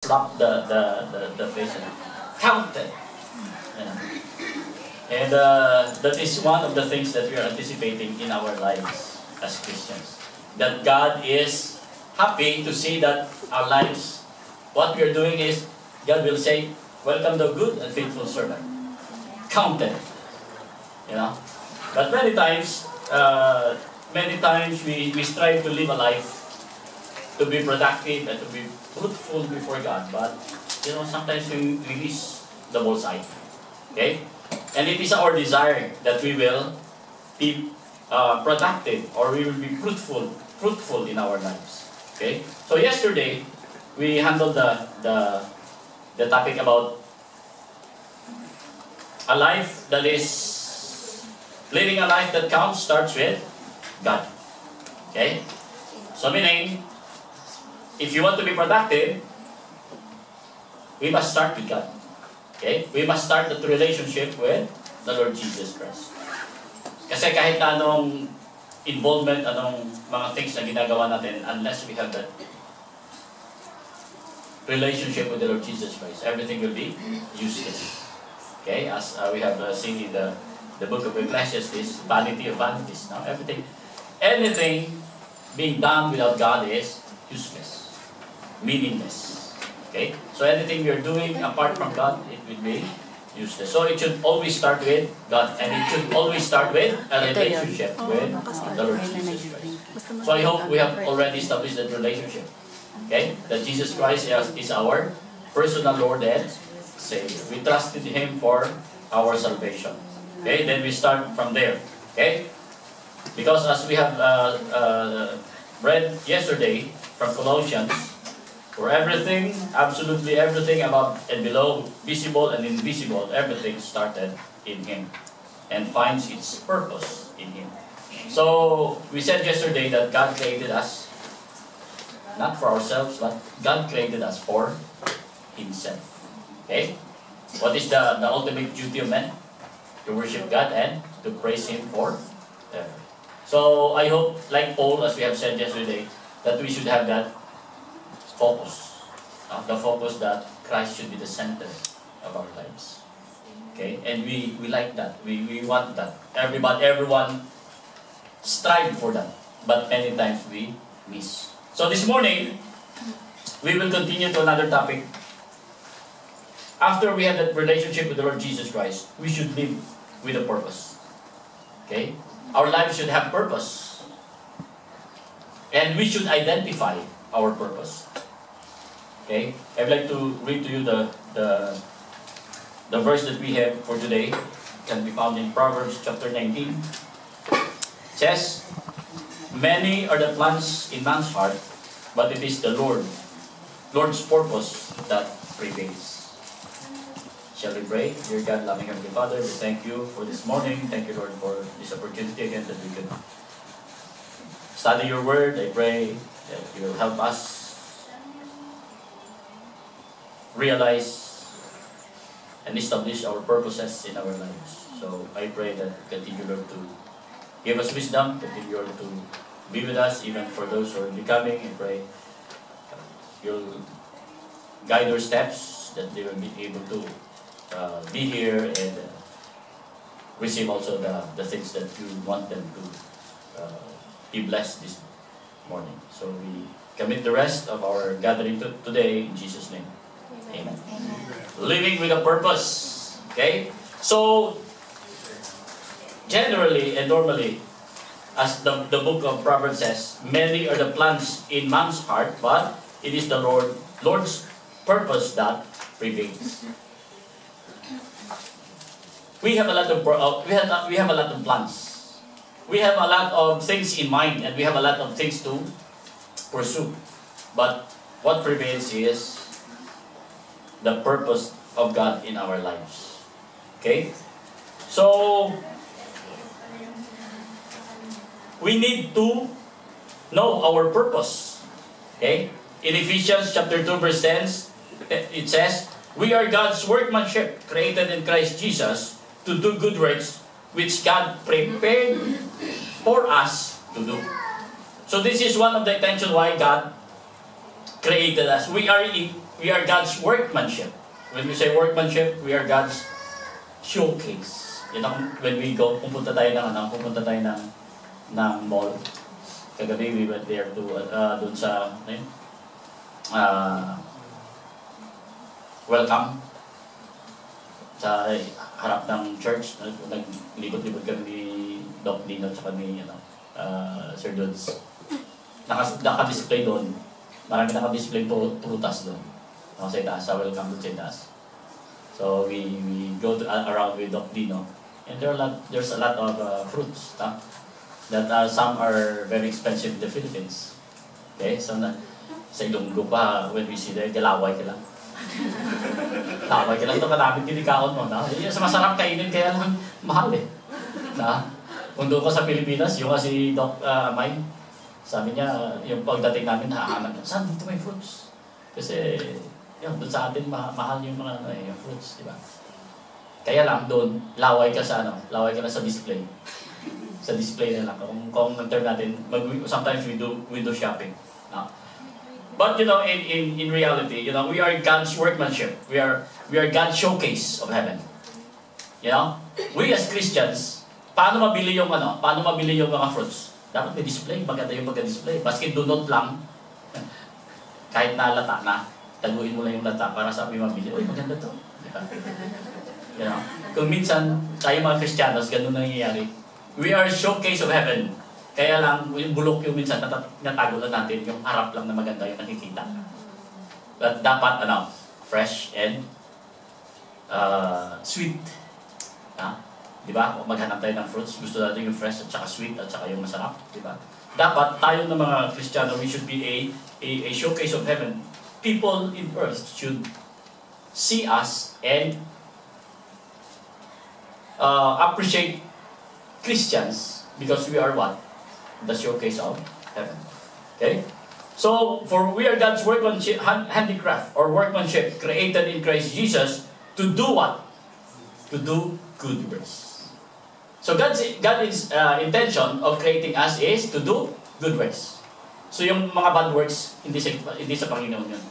slap the face and count it. You know. And that is one of the things that we are anticipating in our lives as Christians. That God is happy to see that our lives, what we are doing is, God will say, welcome the good and faithful servant. Counted. You know. But many times we strive to live a life to be productive and to be fruitful before God. But, you know, sometimes we miss the bullseye. Okay? And it is our desire that we will be productive or we will be fruitful in our lives. Okay? So yesterday, we handled the topic about a life that is, living a life that counts starts with God. Okay? So meaning, if you want to be productive, we must start with God. Okay? We must start that relationship with the Lord Jesus Christ. Kasi kahit anong involvement, anong mga things na ginagawa natin, unless we have that relationship with the Lord Jesus Christ, everything will be useless. Okay? As we have seen in the book of Ecclesiastes, vanity of vanities. Now, anything being done without God is useless, meaningless. Okay? So anything we are doing apart from God, it will be useless. So it should always start with God, and it should always start with a relationship with the Lord Jesus Christ. So I hope we have already established that relationship. Okay? That Jesus Christ is our personal Lord and Savior. We trusted Him for our salvation. Okay? Then we start from there. Okay? Because as we have read yesterday from Colossians, for everything, absolutely everything above and below, visible and invisible, everything started in Him and finds its purpose in Him. So, we said yesterday that God created us, not for ourselves, but God created us for Himself. Okay? What is the ultimate duty of man? To worship God and to praise Him forever. So, I hope, like Paul, as we have said yesterday, that we should have that focus. The focus that Christ should be the center of our lives. Okay? And we like that. We want that. Everyone strive for that. But many times we miss. So this morning, we will continue to another topic. After we have that relationship with the Lord Jesus Christ, we should live with a purpose. Okay? Our lives should have purpose. And we should identify our purpose. Okay? I'd like to read to you the verse that we have for today. It can be found in Proverbs chapter 19. It says, many are the plans in man's heart, but it is the Lord's purpose that prevails. Shall we pray? Dear God, loving Heavenly Father, we thank you for this morning. Thank you, Lord, for this opportunity again that we can study your word. I pray that you will help us realize and establish our purposes in our lives. So I pray that continue, Lord, to give us wisdom, continue, Lord, to be with us, even for those who are becoming. I pray you'll guide our steps, that they will be able to be here and receive also the things that you want them to be blessed this morning. So we commit the rest of our gathering today in Jesus' name. Amen. Living with a purpose. Okay? So, generally and normally, as the book of Proverbs says, many are the plans in man's heart, but it is the Lord's purpose that prevails. We have a lot of we have a lot of plans. We have a lot of things in mind, and we have a lot of things to pursue. But what prevails is the purpose of God in our lives. Okay? So, we need to know our purpose. Okay? In Ephesians chapter 2 verse 10, it says, we are God's workmanship, created in Christ Jesus, to do good works, which God prepared for us to do. So this is one of the intentions why God created us. We are we are God's workmanship. When we say workmanship, we are God's showcase. You know, when we go, pupunta tayo ng mall. Kagabi, we went there to, dun sa, welcome. Sa harap ng church, naglibot-libot kami ni Doc Dino at ni Sir Dudes. Naka-display doon. Marami naka-display prutas doon. Sa itaas, sa welcome doon sa itaas. So we go around with Doc Dino, and there's a lot of fruits that some are very expensive in the Philippines. Okay, so sa Ilonggo pa, when we see there, galaway ka lang. Laway ka lang ito kalapit kinikaon mo. Yung masarap kainin, kaya lang mahal eh. Kung doon ko sa Pilipinas, yung si Doc Amay, sabi niya, yung pagdating namin, hahanap niya, saan dito may fruits? Kasi, yun, doon sa atin, mahal yung mga yung fruits, di ba? Kaya lang, doon, laway ka lang sa display. Sa display na lang. Kung term natin, sometimes we do shopping. But you know, in reality, you know, we are God's workmanship. We are God's showcase of heaven. You know, we as Christians, paano mabili yung mga fruits? Dapat may display, maganda yung pagka-display. Basket dunot lang, kahit nalata na, taguin mo lang yung lata para sa may mabili. Uy, maganda to. You know, kung minsan, tayo mga Kristiyanos, ganun nangyayari. We are showcase of heaven. Kaya lang, yung bulok yung minsan, natago lang natin, yung harap lang na maganda yung nakikita. But dapat, fresh and sweet. Di ba? Maghanap tayo ng fruits, gusto natin yung fresh at saka sweet at saka yung masarap. Di ba? Dapat, tayo ng mga Kristiyano, we should be a showcase of heaven. People in earth should see us and appreciate Christians because we are what? The showcase of heaven. Okay? So, for we are God's workmanship, handicraft or workmanship created in Christ Jesus to do what? To do good works. So, God's intention of creating us is to do good works. So, yung mga bad works, hindi sa Panginoon yun.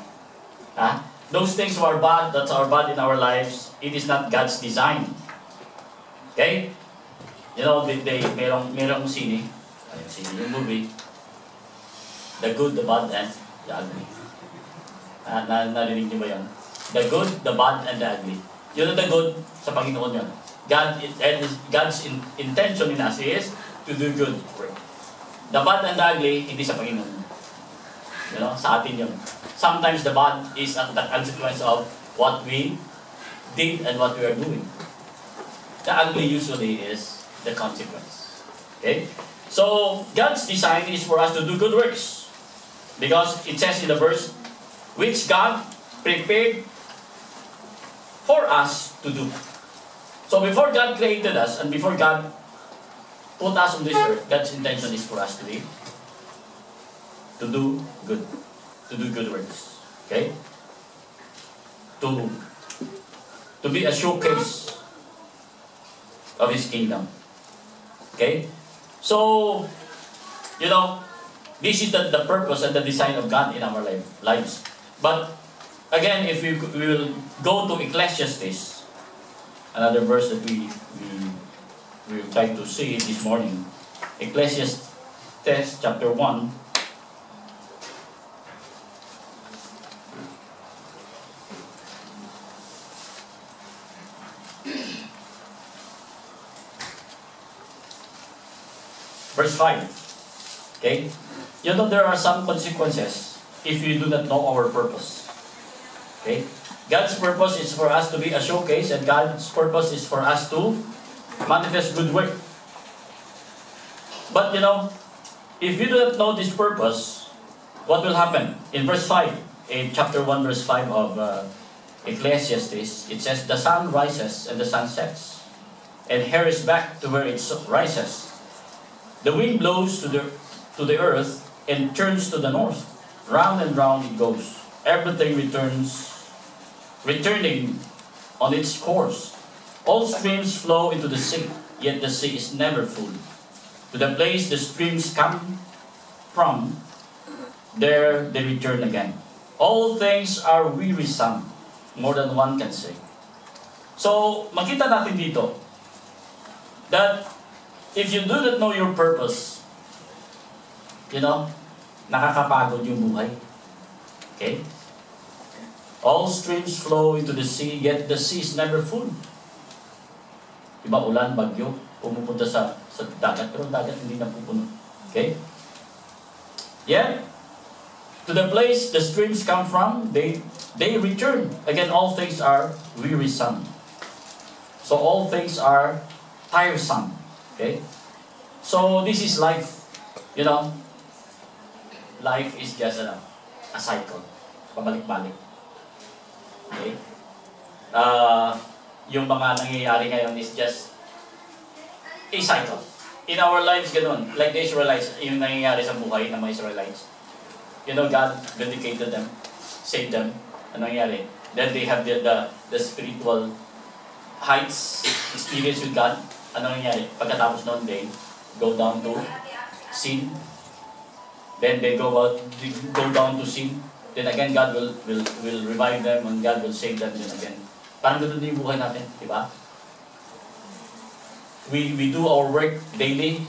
Those things that are bad in our lives, it is not God's design. Okay? You know, merong sine, yung movie, The Good, the Bad, and the Ugly. Narinig niyo ba yun? The good, the bad, and the ugly. Yun ang the good sa Panginoon yun. God's intention in us is to do good work. The bad and the ugly, hindi sa Panginoon. You know, sa atin yun. Sometimes the bad is the consequence of what we did and what we are doing. The ugly usually is the consequence. Okay? So, God's design is for us to do good works. Because it says in the verse, which God prepared for us to do. So, before God created us, and before God put us on this earth, God's intention is for us to do good. To do good works. Okay? To be a showcase of His kingdom. Okay? So, you know, this is the purpose and the design of God in our lives. But, again, if we will go to Ecclesiastes, another verse that we will try to see this morning. Ecclesiastes chapter 1. Verse 5. Okay? You know, there are some consequences if you do not know our purpose. Okay? God's purpose is for us to be a showcase, and God's purpose is for us to manifest good work. But you know, if you do not know this purpose, what will happen? In verse 5, in chapter 1, verse 5 of Ecclesiastes, it says, the sun rises and the sun sets, and hurries back to where it rises. The wind blows to the earth and turns to the north. Round and round it goes. Everything returning on its course. All streams flow into the sea, yet the sea is never full. To the place the streams come from, there they return again. All things are wearisome, more than one can say. So, makita natin dito that if you do not know your purpose, nakakapagod yung buhay. Okay? All streams flow into the sea, yet the sea is never full. Diba, ulan, bagyo, pumupunta sa dagat, pero dagat hindi napupuno. Okay? Yeah. To the place the streams come from, they return. Again, all things are wearisome. So all things are tiresome. Okay? So this is life. Life is just a cycle. Pabalik-balik. Okay? Yung mga nangyayari ngayon is just a cycle. In our lives, ganun. Like the Israelites, yung nangyayari sa buhay ng mga Israelites. God vindicated them, saved them. Ano nangyayari? Then they have the spiritual heights, experience with God. Ano nangyayari? Pagkatapos noon, they go down to sin. Then they go down to sin. Then again, God will revive them and God will save them then again. Parang ganoon din yung buhay natin, di ba? We do our work daily.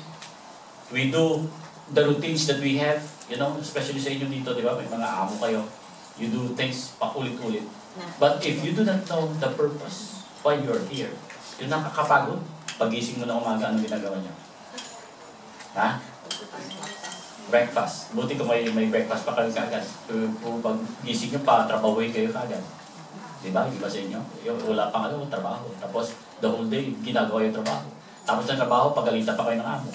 We do the routines that we have, especially sa inyo dito, di ba? May mga amo kayo. You do things paulit-ulit. But if you do not know the purpose why you're here, yun nakakapagod. Pagising mo na umaga, anong ginagawa niyo? Ha? Breakfast. Buti kung may breakfast pa kayo kagad. Pag gising nyo pa, trabahoy kayo kagad. Diba? Iba sa inyo? Wala pang trabaho. Tapos, the whole day, ginagawa yung trabaho. Tapos ng trabaho, pagalitan pa kayo ng amo.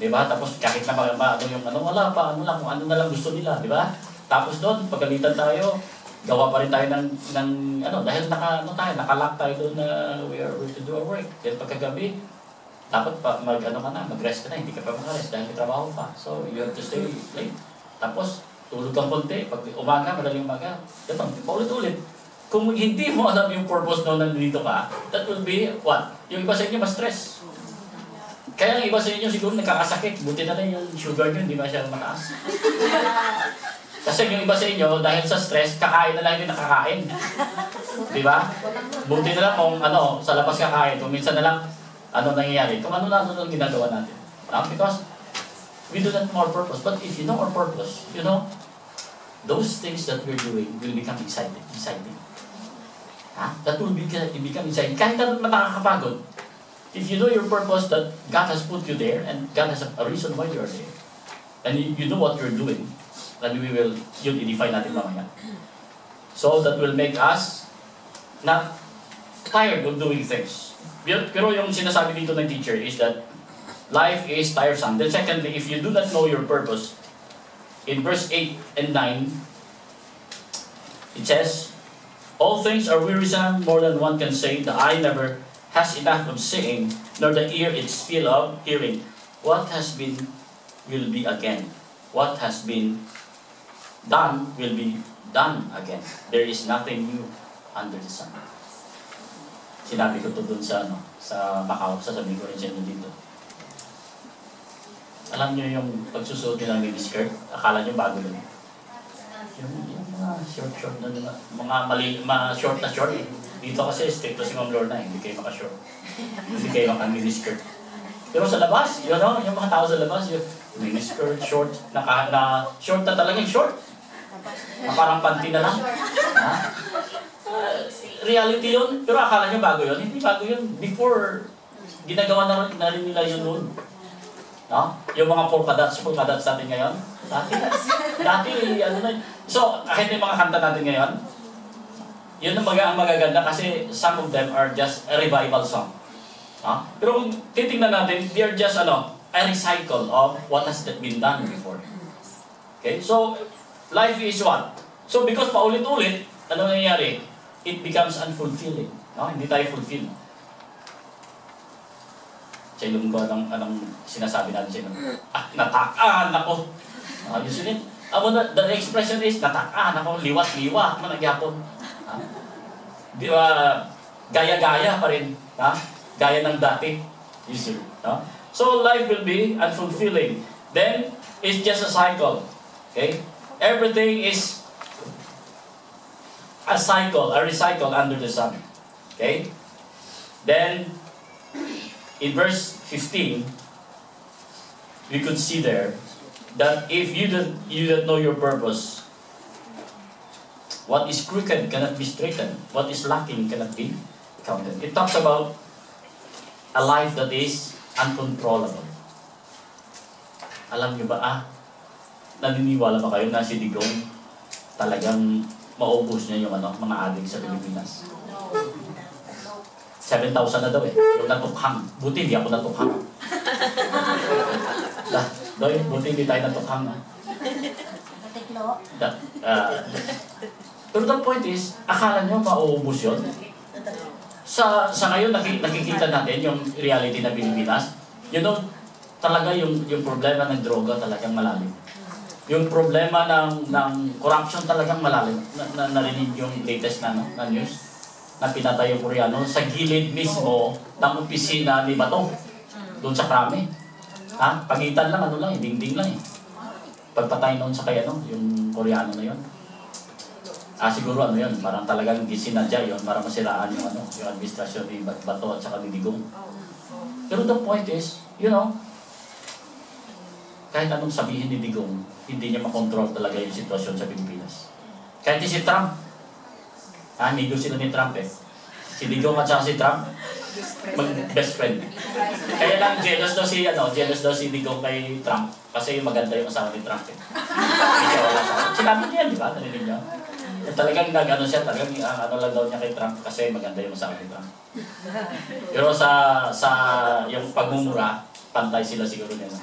Diba? Tapos, kahit na wala pa, kung ano na lang gusto nila. Diba? Tapos doon, pagalitan tayo, gawa pa rin tayo dahil nakalock tayo doon na we are going to do our work. Then pagkagabi, dapat mag-rest ka na, hindi ka pa mag-rest dahil may trabaho pa. So, you have to stay late. Tapos, tulog kang konti. Pag umaga, madaling umaga. Ganun, paulit-ulit. Kung hindi mo alam yung purpose na nandito ka, that will be what? Yung iba sa inyo, mas stress. Kaya ang iba sa inyo siguro nagkakasakit. Buti na lang yung sugar nyo, hindi ba siya mataas? Kasi yung iba sa inyo, dahil sa stress, kakain na lang yung nakakain. Di ba? Buti na lang kung sa labas kakain. Kung minsan na lang, nangyayari. Kung ano ginagawa natin. Because we do not know our purpose. But if you know our purpose, those things that we're doing will become exciting. That will become exciting. Kahit na nakakapagod, if you know your purpose that God has put you there, and God has a reason why you're there, and you know what you're doing, then yun i-define natin mamaya. So that will make us not tired of doing things. Pero yung sinasabi dito ng teacher is that life is tiresome. Then secondly, if you do not know your purpose, in verse 8 and 9, it says, all things are wearisome, more than one can say. The eye never has enough of seeing, nor the ear its fill of hearing. What has been will be again. What has been done will be done again. There is nothing new under the sun. Sinabi ko to dun sa Macau, sasabihin ko rin sa inyo dito. Alam niyo yung pagsusuot nila ng miniskirt, akala niyo bago yun. Yung mga short na short na short. Dito kasi stricto si Ma'am Lorna, hindi kayo maka-short. Hindi kayo maka-miniskirt. Pero sa labas, yung mga tao sa labas, yung miniskirt, short, short na talagang short. Parang panty na lang. Reality yun, pero akala nyo bago yun. Hindi bago yun. Before, ginagawa na rin nila yun noon. Yung mga polka dots natin ngayon. Dati, So, kahit yung mga kanta natin ngayon, yun ang magaganda kasi some of them are just a revival song. Pero kung titingnan natin, they are just a recycle of what has been done before. Okay? So, life is what? So, because paulit-ulit, ano nangyayari? It becomes unfulfilling. Hindi tayo fulfill. Sa ilong ko, anong sinasabi natin sa ilong? Natakaan ako. Usually, the expression is, natakaan ako, liwat-liwat, nagyapon. Di ba, gaya-gaya pa rin. Gaya ng dati. Usually. So, life will be unfulfilling. Then, it's just a cycle. Okay? Everything is a recycle under the sun. Okay? Then, in verse 15, we could see there that if you don't know your purpose, what is crooked cannot be straightened. What is lacking cannot be counted. It talks about a life that is uncontrollable. Alam niyo ba, naniniwala ba kayo na si Digong talagang maubos niya yung mga adik sa Pilipinas? 7,000 na daw yung natukhang. Buti hindi ako natukhang. Doy, buti hindi tayo natukhang. Pero the point is, akala nyo mauubos yun? Sa ngayon, nakikita natin yung reality na Pilipinas. You know, talaga yung problema ng droga talagang malalim. Yung problema ng corruption talagang malalim. Narinig yung latest na news na pinatay yung Koreano sa gilid mismo ng opisina ni Bato. Doon sa Krame. Pagitan lang, dingding lang eh. Pagpatay noon sa kaya yung Koreano na yun. Siguro yun, parang talagang gisinadya yun para masiraan yung administrasyon ni Bato at saka ni Digong. Pero the point is, you know, kahit anong sabihin ni Digong, hindi niya makontrol talaga yung sitwasyon sa Pilipinas. Kahit si Trump, amigo sila ni Trump eh. Si Digong at saka si Trump, best friend. Kaya lang jealous daw si Digong kay Trump kasi maganda yung asawa ni Trump eh. Sinabi niya, di ba? Narinig niya. Talagang siya, talagang lang daw niya kay Trump kasi maganda yung asawa ni Trump. Pero sa yung pagmumura, pantay sila siguro nila.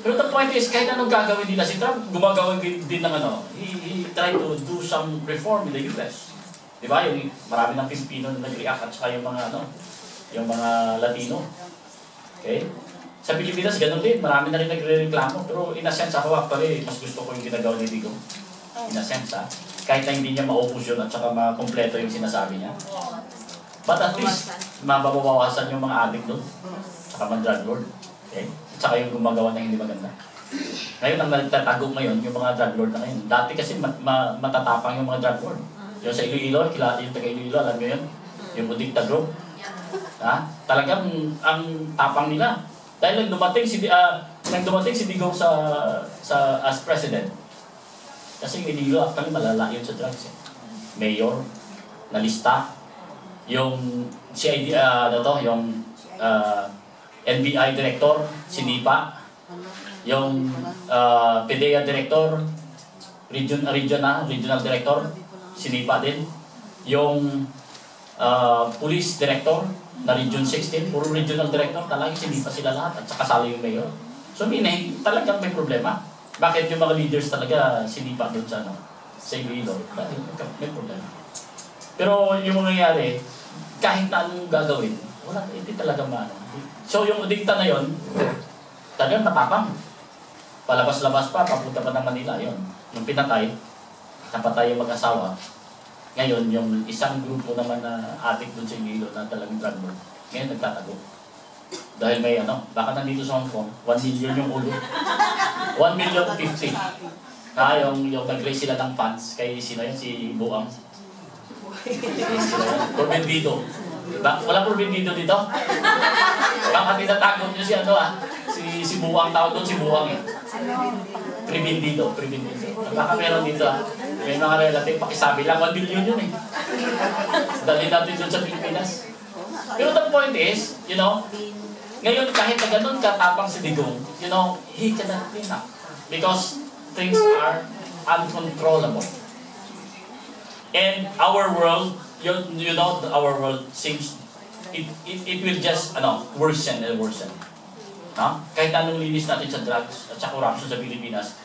Pero the point is, kahit anong gagawin nila, si Trump gumagawa din ng he tried to do some reform in the US. Diba? Yung marami ng Pilipino na nag-react at saka yung mga Latino. Okay? Sa Pilipinas, ganun din. Marami na rin nagre-reklamo. Pero in a sense, ako actually, mas gusto ko yung ginagawa ni Digong. In a sense, kahit na hindi niya maubos yun at saka makompleto yung sinasabi niya. But at least, mababawasan yung mga addict doon. Saka mga drug lord. Okay? At saka yung gumagawa ng hindi maganda. Ngayon, ang nagtatago ngayon, yung mga drug lord na ngayon. Dati kasi matatapang yung mga drug lord. Yung sa Iloilo, yung taga Iloilo, alam nyo yun? Yung Udikta Group. Talagang ang tapang nila. Dahil nang dumating si Digong as president. Kasi yung Iloilo, actually malala yun sa drugs. Mayor, nalista. Yung CID, yung NBI director, sinipa. Yung PDEA director, regional director, sinipa din. Yung police director na Region 16, puro regional director, talagang sinipa sila lahat at saka kasali yung mayor. So talagang may problema. Bakit yung mga leaders talaga sinipa doon sa Iloilo? Dahil may problema. Pero yung mangyayari, kahit na anong gagawin, hindi talaga maano. So yung dikta na yon, talagang matapang. Palabas-labas pa, papunta pa ng Manila, yon. Yung pinatay, napatay yung mag-asawa. Ngayon, yung isang grupo naman na atik doon sa Iloilo na talagang drug lord, ngayon nagtatago. Dahil may baka nandito sa Hong Kong, 1 million yung ulo. 1,050,000. Yung nag-raise sila ng funds kay sino yun, si Buang. Provendido. Wala Provendido dito? Baka tinatagod nyo si Buang, tawag doon si Buang eh. Provendido. Baka meron dito may mga relative, pakisabi lang, 1 billion yun eh. Dali natin doon sa Pilipinas. Pero the point is, you know, ngayon kahit na ganun katapang si Digong, you know, he cannot clean up. Because things are uncontrollable. And our world, you know, our world seems, it will just, worsen and worsen. Kahit anong linis natin sa drugs at sa corruption sa Pilipinas,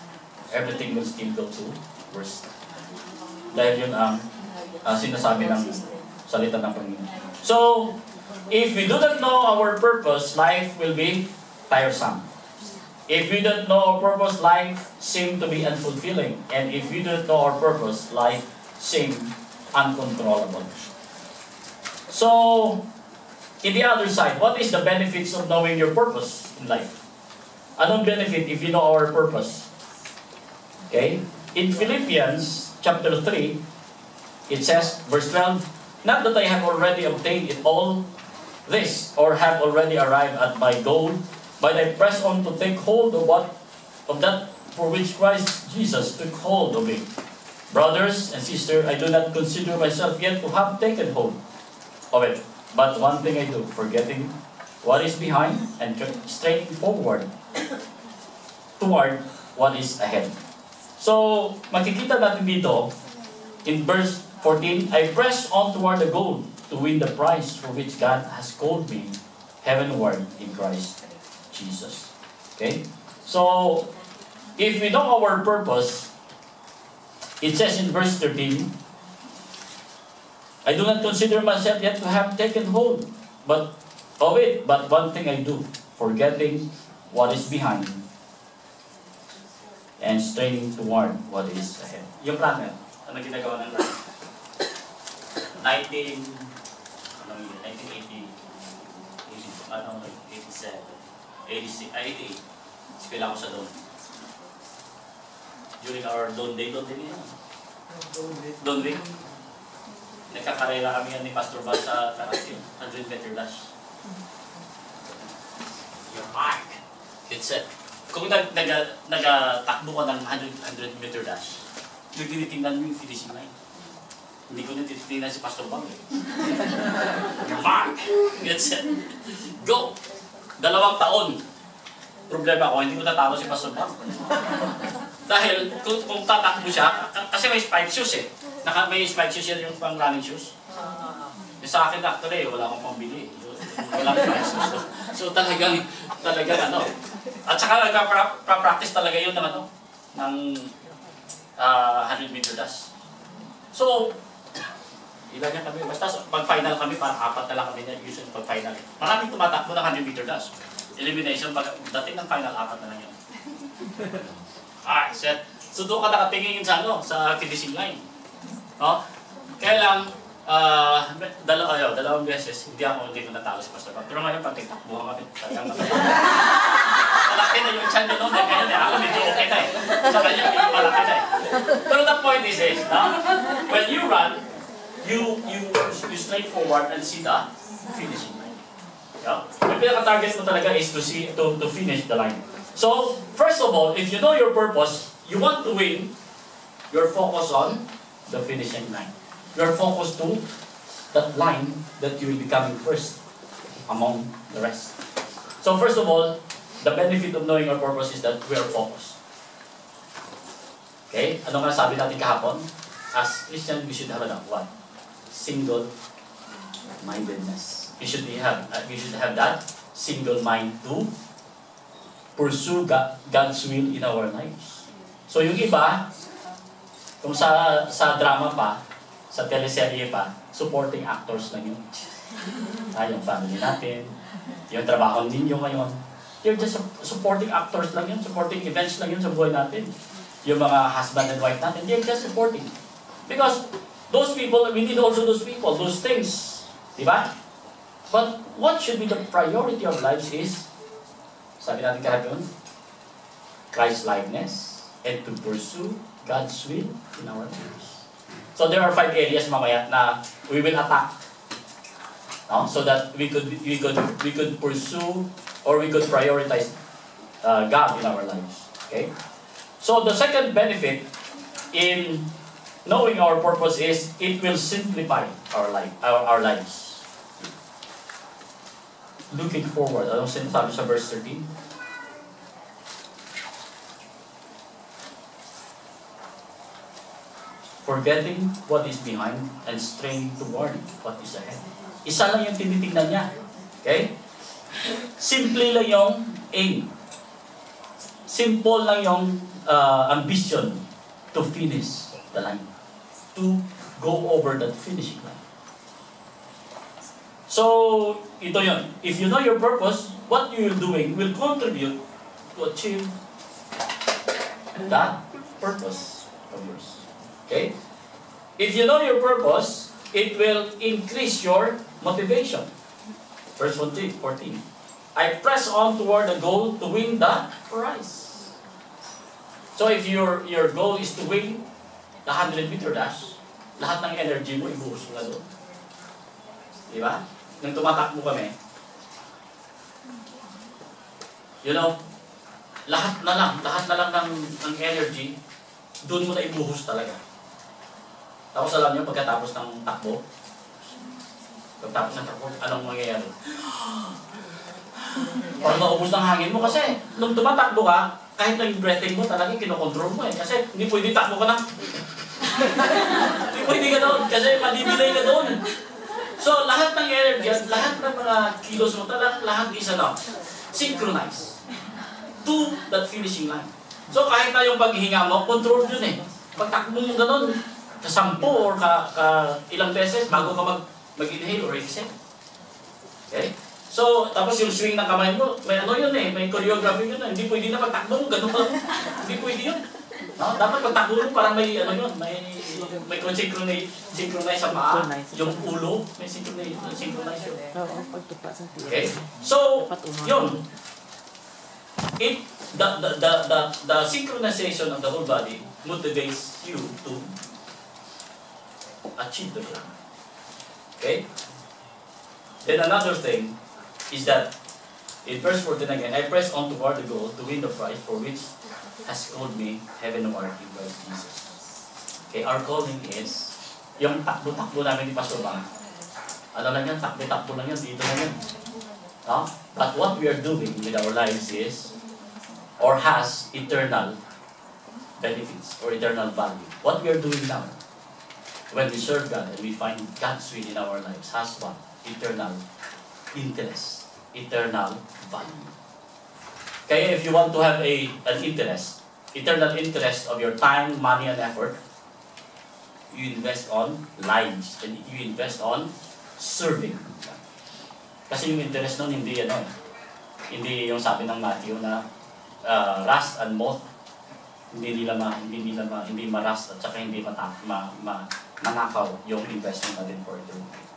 everything will still go to worse. Dahil yun ang sinasabi ng salita ng Panginoon. So, if we do not know our purpose, life will be tiresome. If we don't know our purpose, life seems to be unfulfilling. And if we don't know our purpose, life seems uncontrollable. So, in the other side, what is the benefits of knowing your purpose in life? Anong benefit if you know our purpose? Okay? In Philippians chapter 3, it says, verse 12, not that I have already obtained it all this, or have already arrived at my goal, but I press on to take hold of that for which Christ Jesus took hold of me. Brothers and sisters, I do not consider myself yet to have taken hold of it. But one thing I do, forgetting what is behind and straining forward toward what is ahead. So, makikita natin dito, in verse 14, I press on toward the goal to win the prize for which God has called me heavenward in Christ Jesus. Okay? So, if we know our purpose, it says in verse 13, I do not consider myself yet to have taken hold of it, but one thing I do, forgetting what is behind and straining toward what is ahead. Yung planner, ano ginagawa ng planner? 1980, 87, 86, 88. Sipila ko sa doon. During our Dawn Day yan. Dawn Day. Nagkakarela kami yan ni Pastor Val sa Karatil, 100 meter dash. Your mark. It's it. Kung nagatakbo ka ng 100 meter dash, tinitingnan mo yung finishing line. Hindi ko na tinitingnan si Pastor Bang. Your mark. It's it. Go! 2 taon. Problema ko, hindi ko natalo si Pastor Bang. Dahil kung tatakbo siya, kasi may spike shoes eh. May spike shoes yan yung pang running shoes. Sa akin actually, wala akong pambili. Wala akong spike shoes. So talagang ano. At saka nagpa-practice talaga yun ng ano, ng 100 meter dash. So, ilan yan kami. Basta pag-final kami, parang 4 na lang kami na usually pag-final. Maraming tumatakbo ng 100 meter dash. Elimination, dating ng final, 4 na lang yun. Alright, set. So doon ka nakatingin sa finishing line. No? Kaya lang, dalawang beses, hindi ko natalo si Pastor Bob. Pero ngayon, pag titakbuhan kami, talagang malaki na yung chan noon. Ngayon, ako medyo okay na eh. Sa kanya, medyo malaki na eh. Pero the point is this, no? When you run, you straight forward and see the finishing line. Yeah? Yung pinaka-target mo talaga is to finish the line. So, first of all, if you know your purpose, you want to win, you're focused on the finishing line. You're focused to that line that you will be coming first among the rest. So, first of all, the benefit of knowing our purpose is that we are focused. Okay? Ano nga sabi natin kahapon? As Christian, we should have what? Single-mindedness. We should have that single mind to pursue God's will in our lives. So yung iba, kung sa drama pa, sa teleserye pa, supporting actors lang yun. Yung family natin, yung trabaho ninyo ngayon, you're just supporting actors lang yun, supporting events lang yun sa buhay natin. Yung mga husband and wife natin, they're just supporting. Because those people, we need also those people, those things. Diba? But what should be the priority of lives is, sabi natin kahapon, Christ-likeness and to pursue God's will in our lives. So there are 5 areas mamaya na we will attack, no? So that we could pursue or we could prioritize God in our lives. Okay. So the second benefit in knowing our purpose is it will simplify our lives. Looking forward. Anong sinasabi sa verse 13? Forgetting what is behind and straining toward what is ahead. Isa lang yung tinitingnan niya. Okay? Simple lang yung aim. Simple lang yung ambition to finish the line. To go over that finishing line. So, ito yun. If you know your purpose, what you're doing will contribute to achieve that purpose of yours. Okay? If you know your purpose, it will increase your motivation. Verse 14. I press on toward the goal to win the prize. So if your goal is to win the 100-meter dash, lahat ng energy mo, ibuhos mo na doon. Di ba? Nang tumatakbo kami, you know, lahat na lang ng energy, doon mo na ibuhos talaga. Tapos alam niyo, pagkatapos ng takbo, anong mangyayari? Parang naubos ng hangin mo kasi nung tumatakbo ka, kahit na yung breathing mo talaga kinokontrol mo eh. Kasi hindi pwede takbo ka na. Hindi pwede ka doon kasi madibilay ka doon. So lahat ng energy at lahat ng mga kilos mo talaga, lahat isa na. Synchronize to that finishing line. So kahit na yung paghinga mo, control yun eh. Pagtakbo mo gano'n, ka 10 or ilang beses bago ka mag-inhale or exhale. Okay? So, tapos yung swing ng kamay mo, may ano yun eh, may choreography yun eh. Hindi pwede na pagtakbo mo, gano'n pa lang. Hindi pwede yun. No? Dapat pagtakbo mo, parang may ano yun, may synchronize sa paa, yung ulo, may synchronize yun. Okay? So, yun. The synchronization of the whole body motivates you to achieve the goal. Okay? Then another thing is that in verse 14 again, I press on toward the goal to win the prize for which has called me heaven and earth in Christ Jesus. Okay, our calling is yung takbo-takbo namin ni Pastor Bang. Ano lang yan, takbo-takbo lang yan, dito lang yan. No? But what we are doing with our lives is, or has eternal benefits or eternal value. What we are doing now, when we serve God and we find God's will in our lives, has what? Eternal interest, eternal value. Kaya if you want to have an interest, eternal interest of your time, money, and effort, you invest on lives and you invest on serving. Kasi yung interest nun hindi hindi yung sabi ng Matthew na rust and moth, hindi ma-rust at saka hindi manakaw yung investment natin for eternity.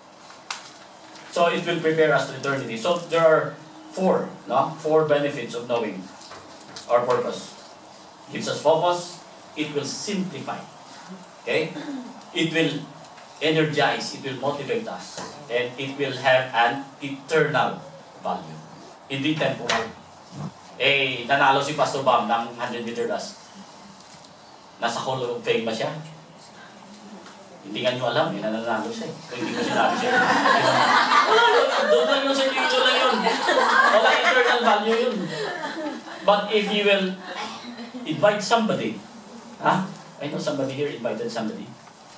So it will prepare us to eternity. So there are four benefits of knowing our purpose. It gives us focus, it will simplify. Okay? It will energize, it will motivate us, and it will have an eternal value. Hindi temporal. Nanalo si Pastor Bam ng 100-meter dash. Nasa Hall of Fame ba siya? Hindi nga nyo alam, nananalo siya. Kung hindi ko sinabi siya. Doon lang yun sa dito lang yun. Wala eternal value yun. But if you will invite somebody, I know somebody here invited somebody,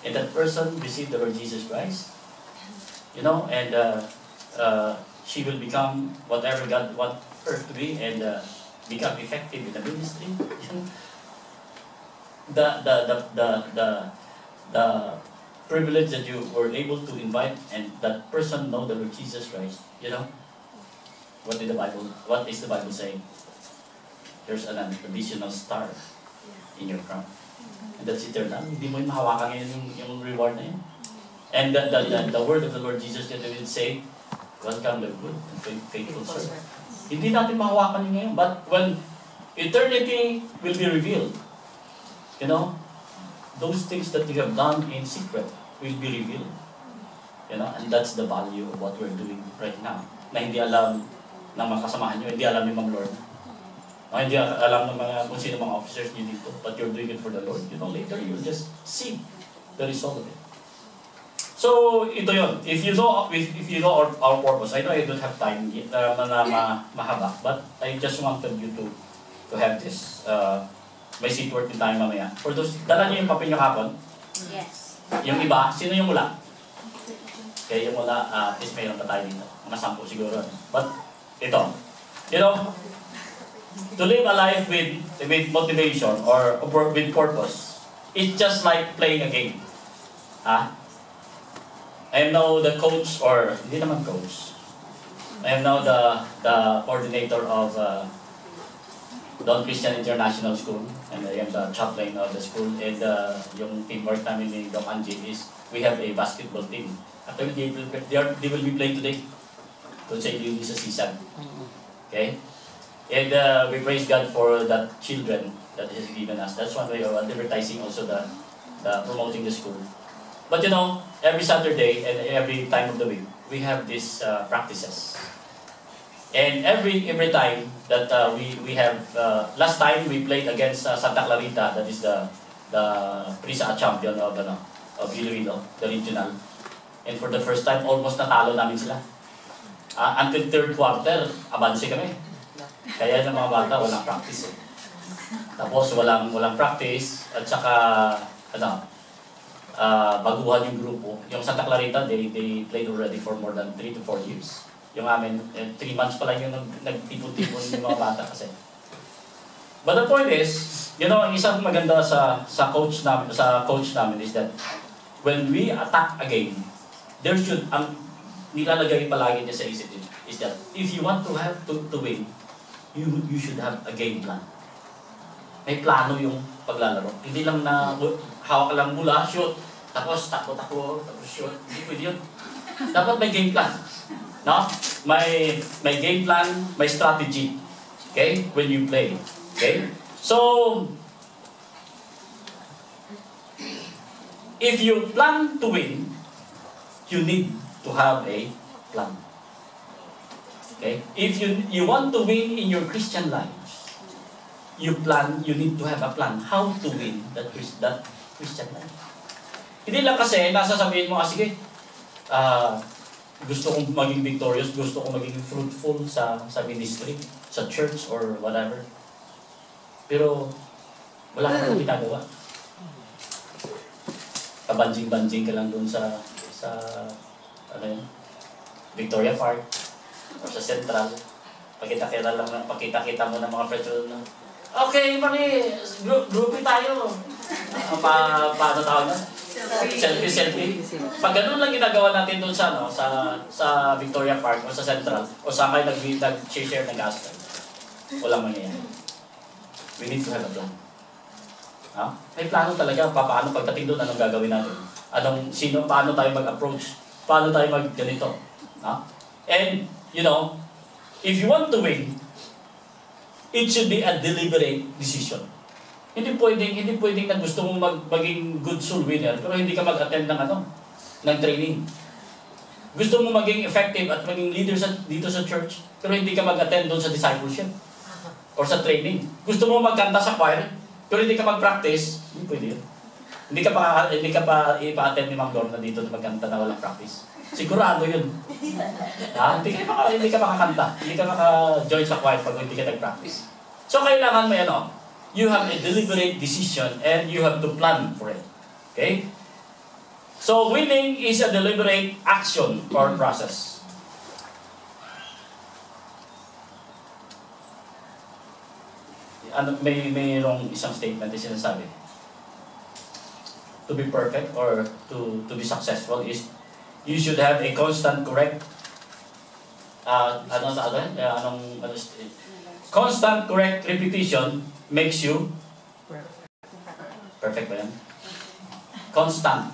and that person received the Lord Jesus Christ, and she will become whatever God wants her to be and become effective in the ministry. The privilege that you were able to invite and that person know the Lord Jesus Christ, what is the Bible saying? There's an additional star in your crown. And that's eternal. Hindi mo yung mahawakan ngayon yung reward na yun. And the word of the Lord Jesus that will say, welcome the good and faithful servant. Hindi natin mahawakan yun ngayon. But when eternity will be revealed, those things that you have done in secret will be revealed. And that's the value of what we're doing right now. Na hindi alam ng mga kasamahan nyo, hindi alam ni Ma'am Lord. Hindi alam ng kung sino mga officers nyo dito, but you're doing it for the Lord. Later you'll just see the result of it. So, ito yun. If you know our purpose, I know I don't have time mahaba, but I just wanted you to have this. May seat work din tayo mamaya. For those, dala niyo yung papel niyo kapon? Yes. Yung iba, sino yung wala? Kaya yung wala, at least mayroon pa tayo dito. Mga 10 siguro. But, ito. To live a life with motivation or with purpose, it's just like playing a game. I am now the coach, or hindi naman coach. I am now the coordinator of Don Christian International School, and I am the chaplain of the school, and yung teamwork namin ni Doc Angie is we have a basketball team. Actually, they will be playing today to say you sa season. Okay? And we praise God for that children that He has given us. That's one way of advertising also the promoting the school. But you know, every Saturday and every time of the week, we have these practices. And every time that we have, last time we played against Santa Clarita, that is the Prisa champion of Iloilo, the regional. And for the first time, almost natalo namin sila. Until third quarter, abanse kami. Kaya ng mga bata, walang practice eh. Tapos walang practice, at saka, baguhan yung grupo. Yung Santa Clarita, they played already for more than 3 to 4 years. Yung amin, 3 months pa lang yung nagtipon-tipon yung mga bata kasi. But the point is, you know, ang isang maganda sa coach namin is that when we attack again, there should, ang nilalagay palagi niya sa isip is that if you want to win, you should have a game plan. May plano yung paglalaro. Hindi lang na hawak ka lang mula, shoot, tapos takbo, tapos shoot. Hindi pwede yun. Dapat may game plan. No? May game plan, may strategy. Okay? When you play. Okay? So, if you plan to win, you need to have a plan. Okay? If you want to win in your Christian life, you need to have a plan how to win that Christian life. Hindi lang kasi nasasabihin mo, sige, gusto kong maging victorious, gusto kong maging fruitful sa ministry, sa church or whatever. Pero wala kang ginagawa. Kabanjing-banjing ka lang doon sa Victoria Park or sa Central. Pakita-kita mo ng mga friends na, okay, mali, groupie tayo. Paano tawag na? Selfie. Pag ganun lang ginagawa natin doon sa Victoria Park o sa Central o sa kayo nag-share ng gas, walang mangyayari. We need to have a plan. May plano talaga. Paano pagdating doon, anong gagawin natin? Paano tayo mag-approach? Paano tayo mag-ganito? And, you know, if you want to win, it should be a deliberate decision. Hindi pwedeng na gusto mong maging good soul winner pero hindi ka mag-attend ng training. Gusto mong maging effective at maging leader dito sa church pero hindi ka mag-attend doon sa discipleship or sa training. Gusto mong magkanta sa choir pero hindi ka mag-practice, hindi pwede yun. Hindi ka pa ipa-attend ni Ma'am Lorna dito na magkanta na walang practice. Sigurado yun. Hindi ka makakanta. Hindi ka maka-join sa choir pag hindi ka nag-practice. So, kailangan may you have a deliberate decision and you have to plan for it. Okay? So, winning is a deliberate action or process. Mayroong isang statement na sinasabi. To be perfect or to be successful is you should have a constant constant correct repetition makes you perfect ba yan? Constant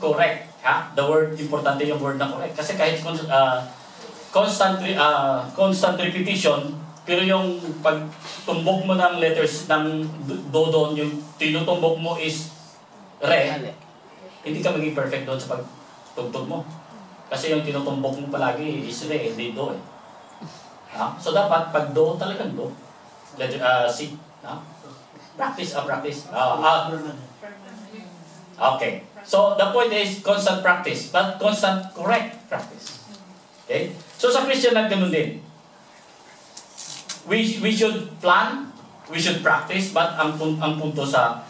correct, the word, importante yung word na correct kasi kahit constant repetition pero yung pagtumbok mo ng letters ng do yung tinutumbok mo is re, hindi ka maging perfect doon sa pagtugtog mo kasi yung tinutumbok mo palagi is re, hindi do eh. So dapat pag do talagang do. C. Practice. Okay. So the point is constant practice, but constant correct practice. Okay? So sa Christian life ganun din. We should plan, we should practice, but ang punto sa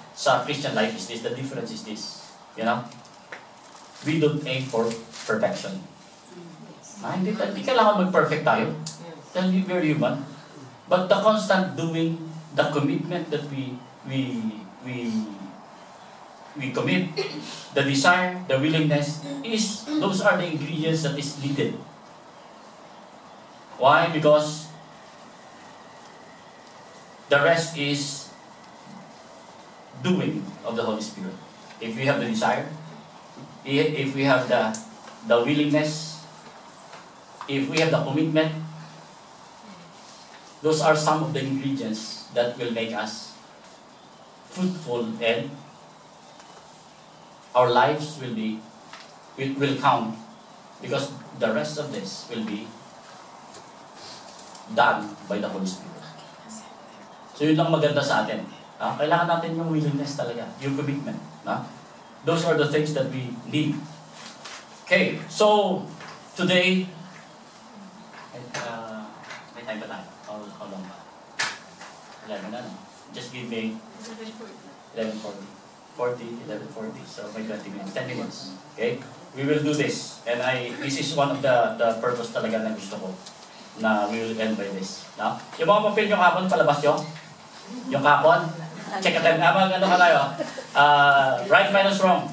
Christian life is this, the difference is this. You know? We don't aim for perfection. Hindi kailangan mag-perfect tayo. Then we're human. But the constant doing, the commitment that we commit, the desire, the willingness, those are the ingredients that is needed. Why? Because the rest is doing of the Holy Spirit. If we have the desire, if we have the willingness, if we have the commitment, those are some of the ingredients that will make us fruitful and our lives will count because the rest of this will be done by the Holy Spirit. So yun lang maganda sa atin. Kailangan natin yung willingness talaga, yung commitment. Those are the things that we need. Okay, so today, may time pa tayo? How long ba? 11 na, no? Just give me 11:40. 11:40, so may 20 minutes, 10 minutes. Okay? We will do this. And this is one of the purpose talaga na gusto ko na we will end by this. No? Yung mga papel yung kapon, palabas nyo? Yung kapon? Check at ano ka tayo? Right minus wrong.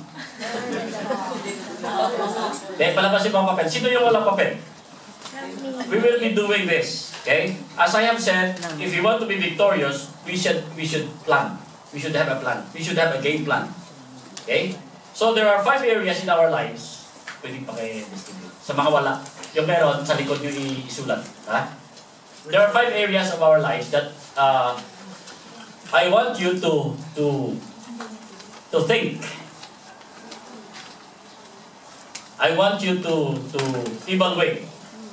Palabas yung mga papel. Sino yung walang papel? We will be doing this. Okay? As I have said, if you want to be victorious, we should plan. We should have a plan. We should have a game plan. Okay? So there are 5 areas in our lives. Pwede pa kayo distribute. Sa mga wala. Yung meron, sa likod nyo isulat. There are 5 areas of our lives that I want you to think. I want you to evaluate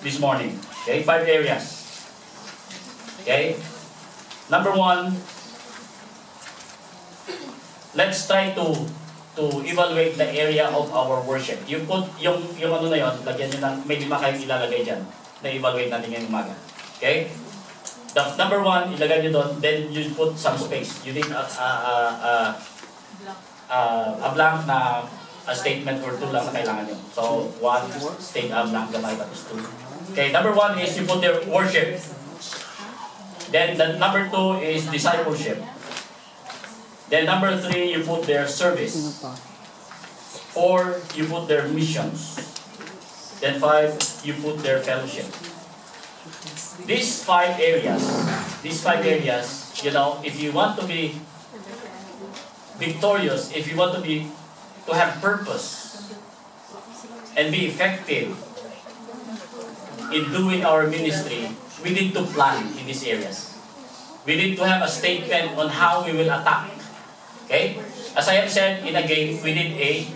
this morning. Okay, 5 areas. Okay? Number 1, let's try to evaluate the area of our worship. You put yung ano na yon, lagyan niyo ng may 5 kayong ilalagay diyan na evaluate natin ngayong umaga. Okay? The number 1, ilagay niyo doon, then you put some space. You need a blank na a statement or 2 lang na kailangan niyo. So 1 state blank, gamay tapos 2. Okay, number 1 is you put their worship. Then the number 2 is discipleship. Then number 3, you put their service. 4, you put their missions. Then 5, you put their fellowship. These 5 areas, you know, if you want to be victorious, if you want to have purpose and be effective in doing our ministry, we need to plan in these areas. We need to have a statement on how we will attack. Okay? As I have said, in a game, we need a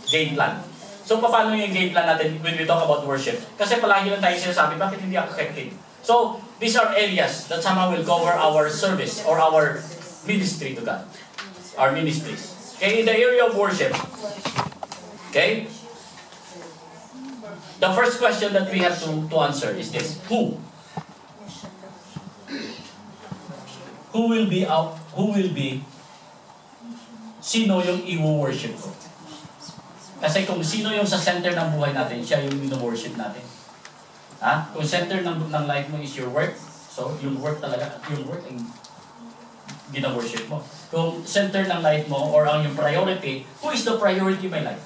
game plan. So, paano yung game plan natin when we talk about worship? Kasi palagi lang tayo sinasabi, bakit hindi ako effective? So, these are areas that somehow will cover our service or our ministry to God. Our ministries. Okay, in the area of worship, okay, the first question that we have to answer is this: Who will be, sino yung i-worship ko? Kasi kung sino yung sa center ng buhay natin, siya yung i-worship natin. Kung center ng life mo is your work, so yung work talaga, yung work ang gina-worship mo. Kung center ng life mo or ang yung priority, who is the priority in my life?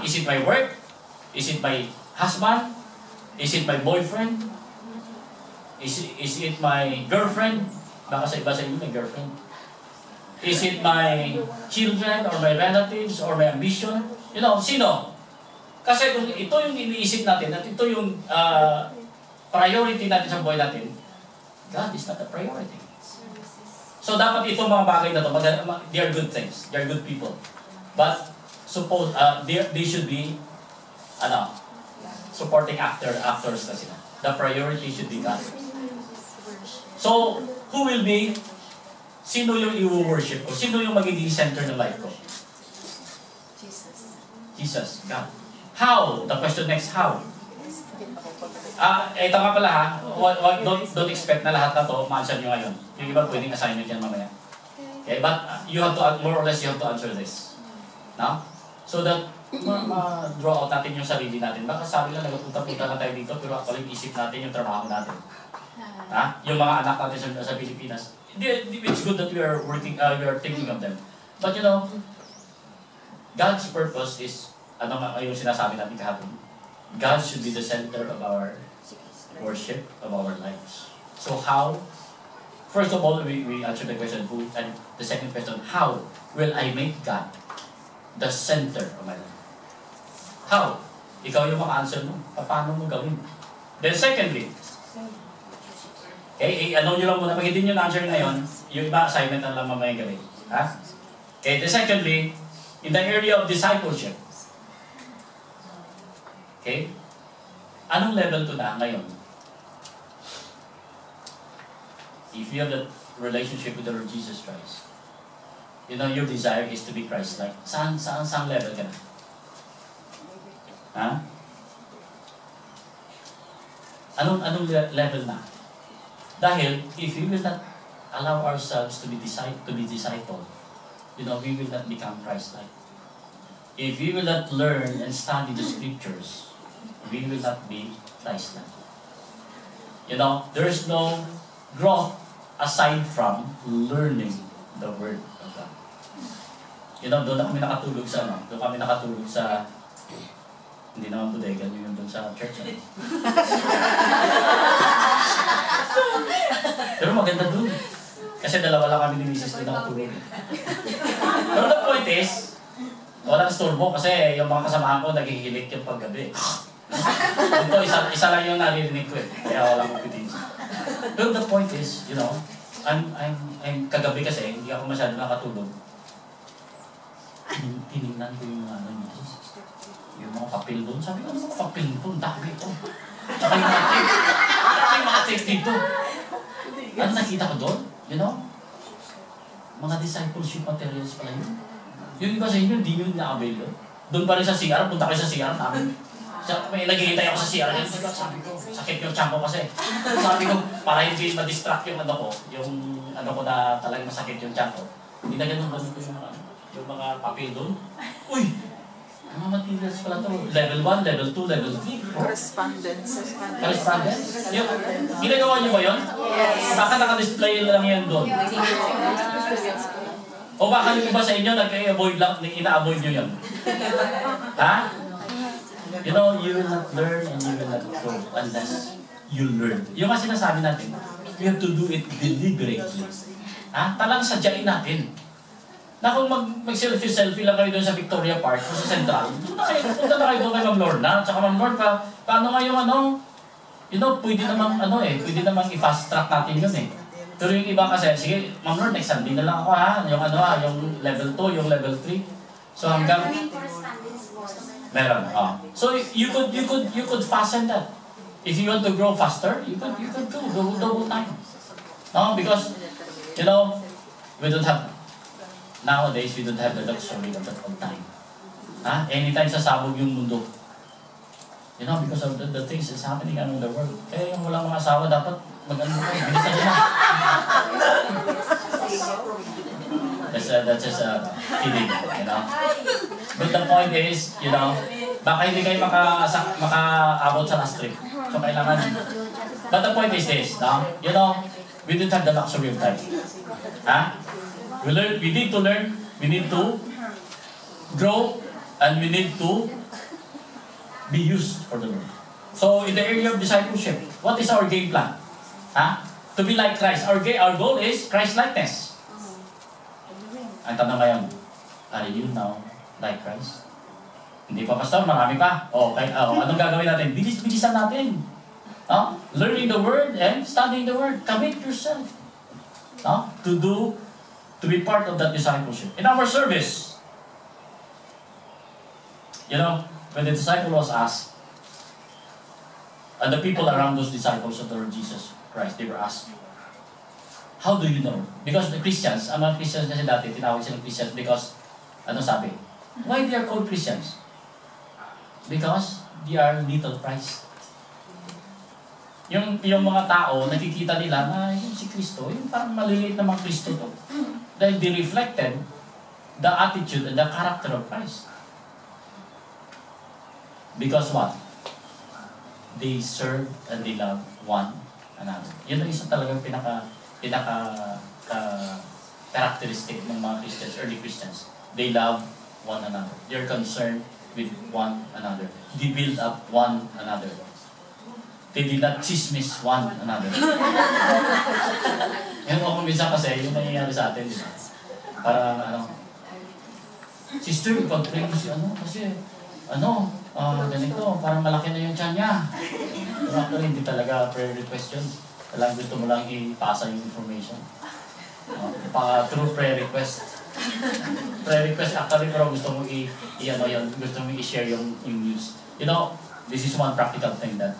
Is it my work? Is it my husband? Is it my boyfriend? Is it my girlfriend? Baka sa iba sa inyo may girlfriend. Is it my children or my relatives or my ambition? You know, sino? Kasi kung ito yung iniisip natin at ito yung priority natin sa buhay natin, God is not a priority. So dapat itong mga bagay na ito, they are good things. They are good people. But suppose they should be supporting actors na sila. The priority should be God. So, who will be? Sino yung i-worship ko? Sino yung magiging center ng life ko? Jesus. God. How? The question next, how? Ito nga pala don't expect na lahat na to ma-answer nyo ngayon. Yung iba pwedeng assignment yan mamaya. Okay, but you have to, more or less, you have to answer this. No? So that, ma-draw out natin yung sarili natin. Baka sabi lang, nagpunta-punta lang tayo dito, pero actually, isip natin yung trabaho natin. Yung mga anak natin sa Pilipinas. It's good that we are working, we are thinking of them. But you know, God's purpose is, ano nga yung sinasabi natin kahapon? God should be the center of our worship, of our lives. So how? First of all, we answer the question who, and the second question, how will I make God the center of my life? How? Ikaw yung maka-answer mo. Paano mo gawin? Then secondly, okay, ano nyo lang muna, pag hindi nyo na-answer ngayon, yung iba assignment na lang mamayang gabi. Okay, then secondly, in the area of discipleship. Okay? Anong level to na ngayon? If you have that relationship with the Lord Jesus Christ, you know, your desire is to be Christ-like. Saan level ka na? Ha? Anong level na? Dahil, if we will not allow ourselves to be discipled, you know, we will not become Christ-like. If we will not learn and study the Scriptures, we will not be Christ-like. You know, there is no growth aside from learning the Word of God. You know, doon kami nakatulog sa, hindi naman bodega, yun doon sa church. Pero maganda doon. Kasi dalawa lang kami ni Mrs. doon nakatulog. Pero the point is, walang storbo kasi yung mga kasamahan ko naghihilik yung paggabi. Ito, isa lang yung naririnig ko eh. Kaya walang kupitin. Pero the point is, you know, I'm kagabi kasi, hindi ako masyado nakatulog. Tinignan ko yung yung mga papel doon. Sabi ko, ano mga papel doon? Ang dami ito. Tsaka yung mga text dito. Ano nakita ko doon? You know? Mga discipleship materials pala yun. Yung iba sa inyo, hindi nyo na-avail yun. Doon pa rin sa CR, punta kayo sa CR namin. May naghihintay ako sa CR. Sabi ko, sakit yung tiyan ko kasi. Sabi ko, para hindi ma-distract yung ano ko na talagang masakit yung tiyan ko. Hindi na ganun ko yung mga papel doon. Uy! Mga materials pala to. Level 1, level 2, level 3. Correspondence. Ginagawa niyo ba yun? Yes. Baka naka-display lang yan doon. O baka yung iba sa inyo, nag-avoid lang, ina-avoid nyo yun. Ha? You know, you will not learn and you will not grow unless you learn. Yung nga sinasabi natin, we have to do it deliberately. Ha? Talang sadyain natin. Na kung mag-selfie lang kayo doon sa Victoria Park o sa Central, punta na kayo doon kay Ma'am Lorna. Tsaka Ma'am Lord, paano nga yung you know, pwede namang i-fast track natin yun eh. Pero yung iba kasi, sige, Ma'am Lord, next Sunday na lang ako ha. Yung level 2, yung level 3. So hanggang meron. So you could fasten that. If you want to grow faster, you could do the whole time. No, because you know, nowadays we don't have the luxury of that whole time. Anytime sasabog yung mundo. You know, because of the things that's happening around the world. Kaya yung walang mga asawa dapat mag-ano ko, bilisan nyo na. That's just kidding, you know. But the point is, you know, baka hindi kayo maka-abot sa last trip. So kailangan. But the point is this, no? You know, we don't have the luxury of time. We need to learn, we need to grow, and we need to be used for the Lord. So in the area of discipleship, what is our game plan? To be like Christ. Our goal is Christ-likeness. Ang tanong ngayon, are you now like Christ? Hindi pa, Pastor, marami pa. Anong gagawin natin? Bilis-bilisan natin. Learning the Word and studying the Word. Commit yourself to be part of that discipleship. In our service, you know, when the disciple was asked, and the people around those disciples of the Lord Jesus Christ, they were asked, how do you know? Because the Christians, ang mga Christians kasi dati, tinawag silang Christians because, ano sabi? Why they are called Christians? Because they are little Christ. Yung mga tao, nakikita nila na yung si Kristo, yung parang maliliit na mga Kristo to. Dahil they reflected the attitude and the character of Christ. Because what? They serve and they love one another. Yun ang isa talagang characteristic ng mga Christians, early Christians. They love one another. They're concerned with one another. They build up one another. They did not chismis one another. Yan ako minsan kasi, yung nangyayari sa atin, di ba? Para, sister, ipag-pray mo si kasi, ganito, parang malaki na yung tiyan niya. Pero actually, hindi talaga prayer request yun. Talagang gusto mo lang ipasa yung information. True prayer request. Prayer request actually, pero gusto mo ano yun, gusto mo i-share yung news. You know, this is one practical thing that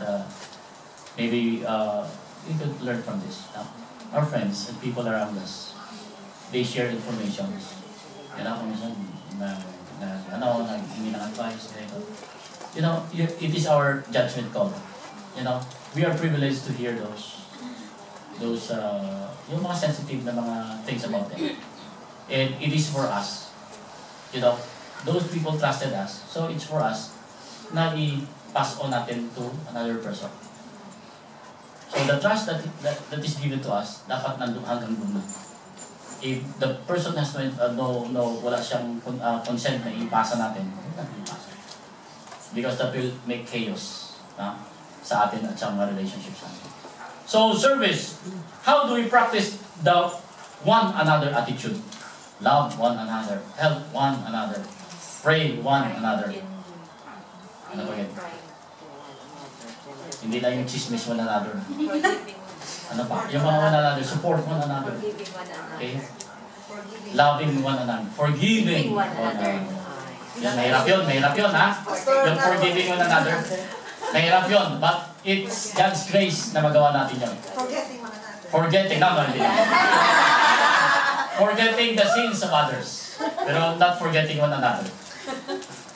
maybe we could learn from this. Our friends and people around us, they share information. You know, kung minsan, hindi ng advice. You know, it is our judgment call. You know, we are privileged to hear those yung mga sensitive na mga things about them. And it is for us. You know, those people trusted us. So it's for us na i-pass on natin to another person. So the trust that is given to us, dapat nandun hanggang dulo. If the person has wala siyang consent na ipasa natin, because that will make chaos sa atin at sa mga relationships natin. So service, how do we practice the one another attitude? Love one another, help one another, pray one another. Ano ba yun? Hindi lang yung chismis one another. Ano pa? Yung mga one another, support one another. Okay? Loving one another, forgiving one another. Yan, mahirap yun ha? Yung forgiving one another. Mahirap yun, but it's God's grace na magawa natin yun. Forgetting one another. Forgetting, forgetting the sins of others. Pero not forgetting one another.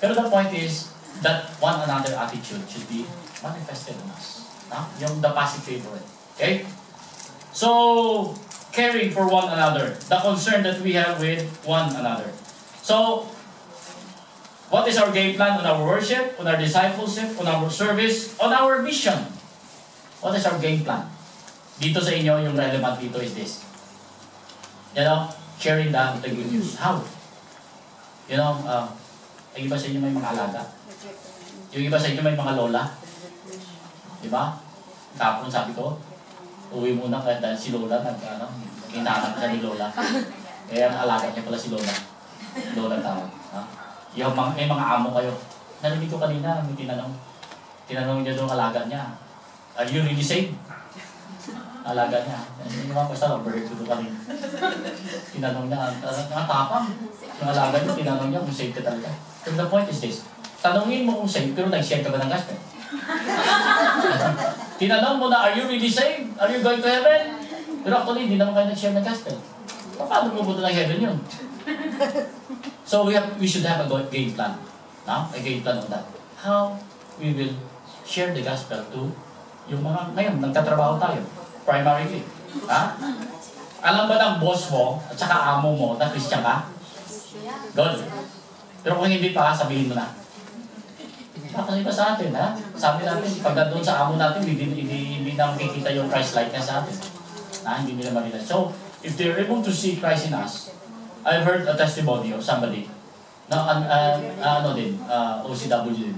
Pero the point is that one another attitude should be manifested in us. Yung the passive favorite. Okay? So, caring for one another. The concern that we have with one another. So, what is our game plan on our worship, on our discipleship, on our service, on our mission? What is our game plan? Dito sa inyo, yung relevant dito is this. You know, sharing the good news. How? You know, yung iba sa inyo may mga alaga. Yung iba sa inyo may mga lola. Diba? Kapon sabi ko, uwi muna dahil si lola hinahanap siya ni lola. Eh, ang alaga niya pala si lola. Lola tawag. Yung may mga amo kayo. Narinig ko kanina, may tinanong niya doon alaga niya. Are you really saved? Alaga niya. Yung mga basta lang, bird ko kanina. Tinanong niya, tapang. Yung alaga niya, tinanong niya kung saved ka talaga. So the point is this, tanongin mo kung saved, pero nag-share ka ba ng gospel? Tinanong mo na, are you really saved? Are you going to heaven? Pero actually, hindi naman kayo nag-share ng gospel. Paano mo punta ng heaven yun? So we should have a game plan. A game plan on that. How we will share the gospel to yung mga ngayon, nagtatrabaho tayo. Primarily. Alam ba ng boss mo at saka amo mo na Christian ka? Good. Pero kung hindi pa, sabihin mo na. Kasi pa sa atin, ha? Sabi natin, pag nandun sa amo natin, hindi na makikita yung Christ-likeness sa atin. Hindi nila makita. So, if they're able to see Christ in us, I've heard a testimony of somebody na OCW din,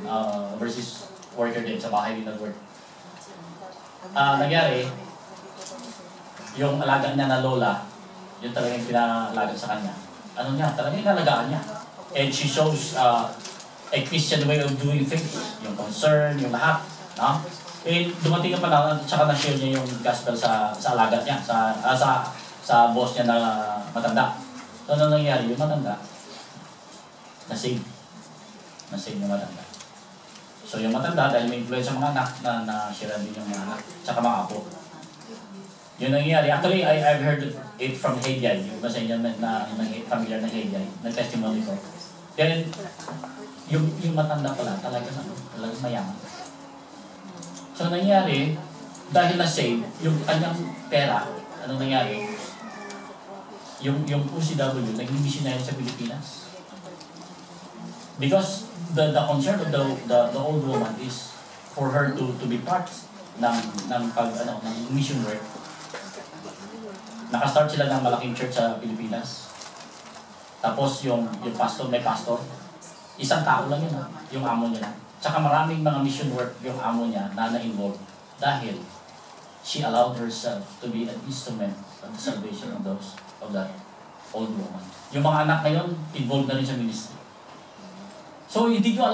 versus worker din, sa bahay din nag-work. Nangyari, yung alaga niya na lola, yung talagang pinalaga sa kanya. Ano niya? Talagang inalagaan niya. And she shows a Christian way of doing things. Yung concern, yung lahat. And dumating ang panahon, tsaka na-share niya yung gospel sa alaga niya, sa boss niya na matanda. So, ano nangyari? Yung matanda, nasig yung matanda. So, yung matanda, dahil may influence sa mga anak, na-share din yung mga anak, tsaka mga apo. Yun nangyari. Actually, I've heard it from Haggai. Yung iba sa inyo na familiar na Haggai, nag-testimony ko. Then, yung matanda pala, talagang mayaman. So, nangyari, dahil na-save, yung kanyang pera, anong nangyari? Yung OCW, naging missionary sa Pilipinas. Because the concern of the old woman is for her to be part ng mission work. Naka-start sila ng malaking church sa Pilipinas. Tapos yung pastor, may pastor. Isang tao lang yun, yung amo niya. Tsaka maraming mga mission work yung amo niya na na-involve. Dahil she allowed herself to be an instrument of the salvation of that old woman. Yung mga anak ngayon, involved na rin sa ministry. So, hindi nyo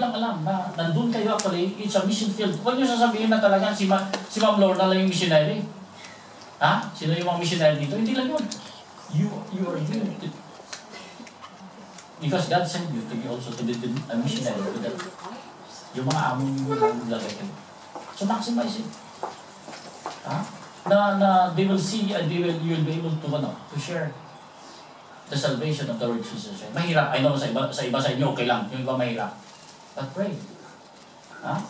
lang alam na nandun kayo actually, it's a mission field. Huwag nyo sasabihin na talagang si Ma'am Lorna lang yung missionary. Sino yung mga missionary dito? Hindi lang yun. You are here Because God sent you to be also to be a missionary to that. Yung mga amo mo lang nilagay kayo. So maximize it. Na they will see and you'll be able to share the salvation of the Lord Jesus. Mahirap. I know sa iba sa inyo okay lang. Yung iba mahirap. But pray.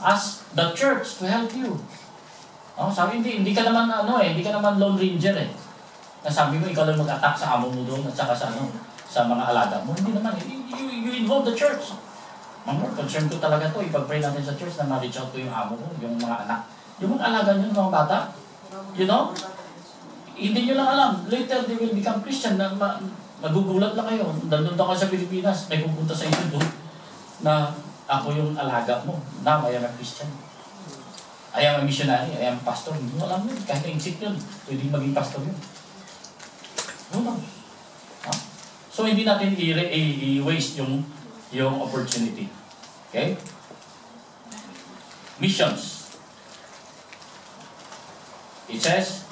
Ask the church to help you. Sabi hindi ka naman hindi ka naman lone ranger eh. Nasabi mo ikaw lang mag-attack sa amo mo doon at saka sa mga alaga mo. Hindi naman. You involve the church. Mga concern ko talaga to. Ipag-pray natin sa church na ma-reach out ko yung amo mo, yung mga anak. Yung mga alaga nyo, mga bata. You know? Hindi nyo lang alam. Later, they will become Christian. Magugulat lang kayo. Nandun ka sa Pilipinas. May pupunta sa inyo doon na ako yung alaga mo. Now, I am a Christian. I am a missionary. I am a pastor. Hindi mo alam yun. Kahit na-insip yun. Pwedeng maging pastor yun. No. So, hindi natin i-waste yung opportunity. Okay? Missions. It says,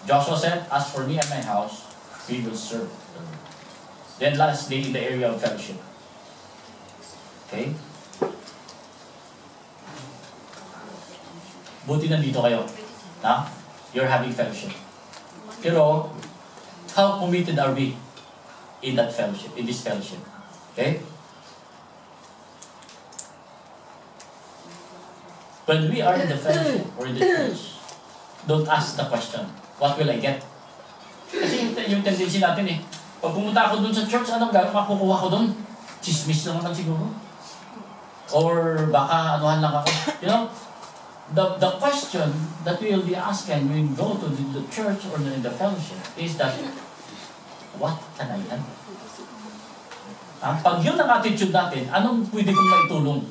Joshua said, "As for me and my house, we will serve." Then lastly, in the area of fellowship. Okay? Buti nandito kayo. You're having fellowship. Pero, how committed are we in that fellowship, in this fellowship? Okay? When we are in the fellowship or in the church, don't ask the question, what will I get? Kasi yung tendency natin pag pumunta ako dun sa church, anong makukuha ko dun? Chismis lang naman siguro. Or baka anuhan lang ako. You know, the question that we will be asking when we go to the church or in the fellowship is that, what can I help? Pag yun ang attitude natin, anong pwede kong maitulong?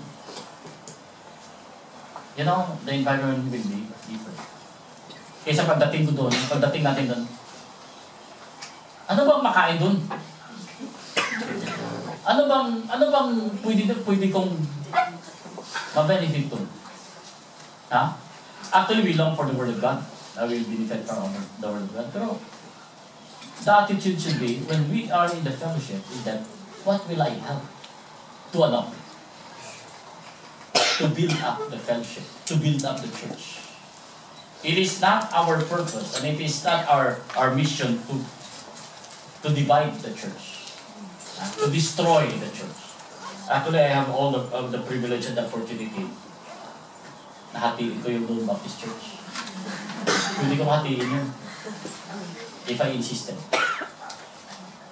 You know, the environment will be different. Kaysa pagdating natin doon, ano bang makain doon? Ano bang pwede kong ma-benefit doon? Actually, we long for the Word of God. We will benefit from the Word of God. Pero, the attitude should be, when we are in the fellowship, is that, what will I help? To build up the fellowship, to build up the church. It is not our purpose, and it is not our mission to divide the church, to destroy the church. Actually, I have all the privilege and the opportunity na hatiin ko yung Lone Baptist Church. Pwede ko hatiin yun. If I insisted.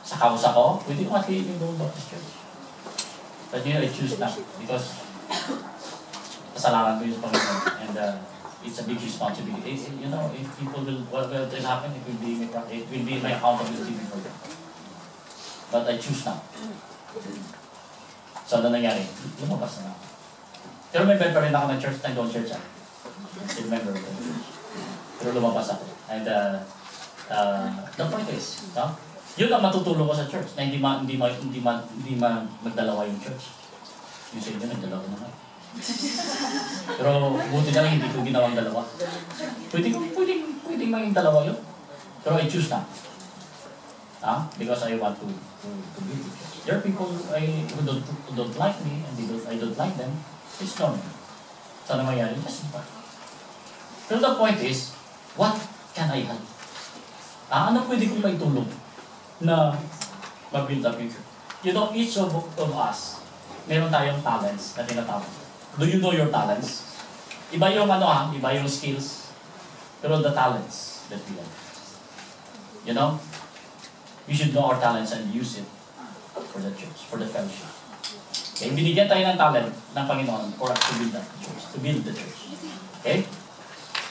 Sa house ako, pwede ko hatiin yung Lone Baptist Church. But I choose not because kasalanan ko yung Panginoon, and it's a big responsibility. You know, if people what will happen, it will be my accountability before them. But I choose not. So, ano nangyari? Lumabas na ako. Pero member pa rin ako ng church, ng church. Still member of the church. Pero lumabas ako. And the point is, yun ang matutulong ko sa church, na hindi magdalawa yung church. Yung sa inyo, nagdalawa naman. Pero buti na lang hindi ko ginawang dalawa. Pwede maging dalawa yun. Pero I choose na. Because I want to be with you. There are people who don't like me and I don't like them. It's normal. Sana mangyari? Just iba. Pero the point is, what can I help? Ano pwede kong maitulong na mag-build up yung church? You know, each of us, meron tayong talents na tinatawag. Do you know your talents? Iba yung iba yung skills. Pero the talents that we have. You know? We should know our talents and use it for the church, for the fellowship. Okay? Binigyan tayo ng talent ng Panginoon for us to build the church. Okay?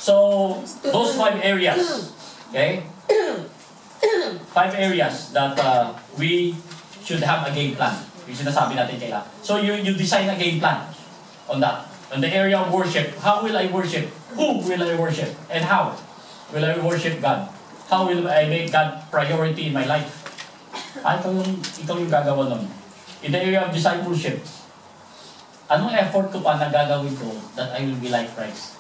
So, those 5 areas. Okay? 5 areas that we should have a game plan. Yung sinasabi natin kailan. So, you design a game plan on that. On the area of worship, how will I worship? Who will I worship? And how will I worship God? How will I make God priority in my life? Ikaw yung gagawa nun. In the area of discipleship, anong effort ko pa na gagawin ko that I will be like Christ?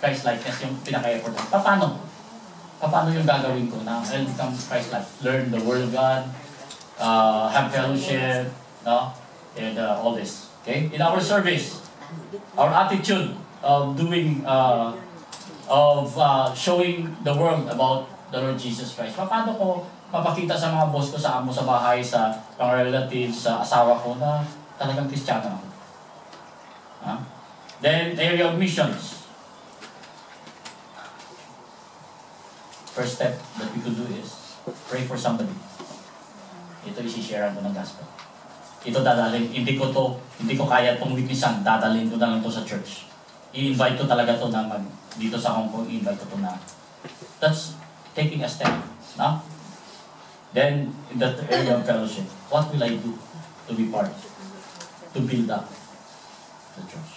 Christ-likeness yung pinaka-effort ko. Paano yung gagawin ko na I'll become Christ-like? Learn the Word of God, have fellowship, no? And all this. Okay? In our service, our attitude of doing, showing the world about the Lord Jesus Christ. Paano ko mapakita sa mga boss ko, sa amo, sa bahay, sa mga relatives, sa asawa ko na talagang Kristiyano ako? Then, area of missions. First step that we could do is pray for somebody. Ito isi-share ko ng gospel. Ito dadalhin, hindi ko kaya itong witnessan, dadalhin ko na lang ito sa church. I-invite ko talaga ito na dito sa Hong Kong, i-invite ko ito na. That's taking a step. No? Then, in that area of fellowship, what will I do to be part? To build up the church.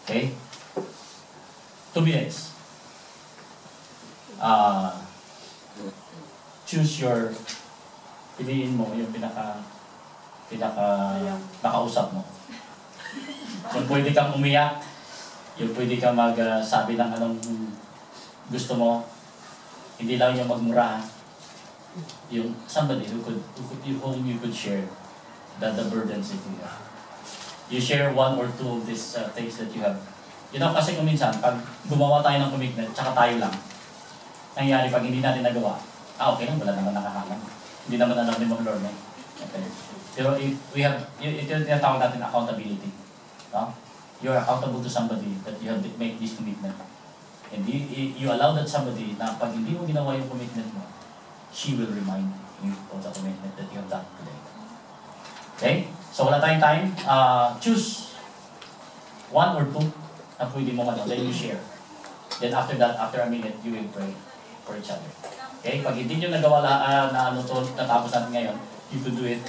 Okay? 2 minutes. Choose your, piliin mo yung pinaka nakausap mo. Yung pwede kang umiyak, yung pwede kang magsabi ng anong gusto mo, hindi lang yung magmura. Yung somebody whom you could share the burdens that you have. You share 1 or 2 of these things that you have. You know, kasi kung minsan, pag gumawa tayo ng commitment, tsaka tayo lang, nangyari pag hindi natin nagawa, okay lang, wala naman nakakalam. Hindi naman alam ni Lord na. Okay. Pero if we have, ito yung tinatawag natin accountability. No? You're accountable to somebody that you have to make this commitment. And you allow that somebody na pag hindi mo ginawa yung commitment mo, she will remind you of the commitment that you have done today. Okay? So wala tayong time. Choose 1 or 2 na pwede mo then you share. Then after that, after a minute, you will pray for each other. Okay? Pag hindi nyo nagawa natapos natin ngayon, you could do it